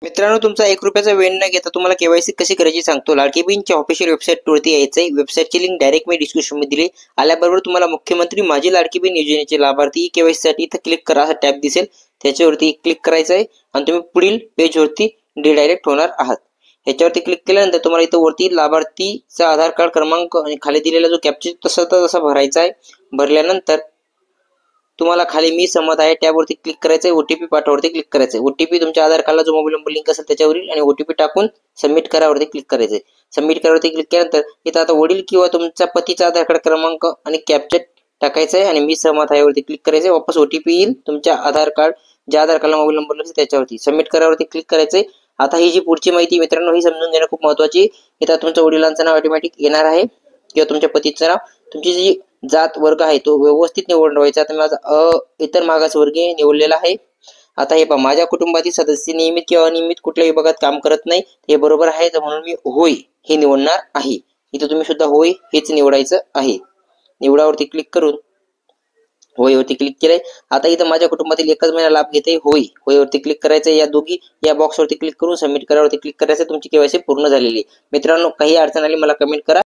मित्रांनो, तुमचा 1 रुपयाचा वेळ न घेता तुम्हाला केवायसी कशी करायची सांगतो. लाडकी बहीणच्या ऑफिशियल वेबसाईटवरती यायचं आहे. वेबसाईटची लिंक डायरेक्ट मी डिस्क्रिप्शनमध्ये दिली. आल्याबरोबर तुम्हाला मुख्यमंत्री माझी लाडकी बहीण योजनेचे लाभार्थी केवायसीसाठी इथं क्लिक करा, असा टॅब दिसेल. त्याच्यावरती क्लिक करायचं आहे आणि तुम्ही पुढील पेजवरती रिडायरेक्ट होणार आहात. याच्यावरती क्लिक केल्यानंतर तुम्हाला इथं वरती लाभार्थीचा आधार कार्ड क्रमांक आणि खाली दिलेला जो कॅप्चा तसा भरायचा आहे. भरल्यानंतर तुम्हाला खाली मी सहमत आहे टॅबवरती क्लिक करायचं आहे. ओटीपी पाठवावरती क्लिक करायचं आहे. ओटीपी तुमच्या आधार कार्डला जो मोबाईल नंबर लिंक असेल त्याच्यावरील आणि ओटीपी टाकून सबमिट करावरती क्लिक करायचं आहे. सबमिट करावरती क्लिक केल्यानंतर इथं आता वडील किंवा तुमच्या पतीचा आधार कार्ड क्रमांक आणि कॅप्चा टाकायचा आहे आणि मी सहमत आहे वरती क्लिक करायचं आहे. वापस ओटीपी येईल तुमच्या आधार कार्ड, ज्या आधार कार्डला मोबाईल नंबर असेल त्याच्यावरती सबमिट करावरती क्लिक करायचं आहे. आता ही जी पुढची माहिती मित्रांनो ही समजून घेणं खूप महत्त्वाची. इथं तुमच्या वडिलांचं नाव ऑटोमॅटिक येणार आहे किंवा तुमच्या पतीचं नाव, तुमची जी जात वर्ग आहे तो व्यवस्थित निवडायचा. आता माझा इतर मागासवर्गीय निवडलेला आहे. आता हे पहा, माझ्या कुटुंबातील सदस्य नियमित किंवा अनियमित कुठल्याही विभागात काम करत नाही, हे बरोबर आहे. तर म्हणून मी होय हे निवडणार आहे. इथे तुम्ही सुद्धा होय हेच निवडायचं आहे. निवडावरती क्लिक करून होय वरती क्लिक केलंय. आता इथं माझ्या कुटुंबातील एकच महिना लाभ घेते, होय वरती क्लिक करायचं. या दोघी या बॉक्सवरती क्लिक करून सबमिट करावरती क्लिक करायचं. तुमची केवायसी पूर्ण झालेली आहे. मित्रांनो, काही अडचण आली मला कमेंट करा.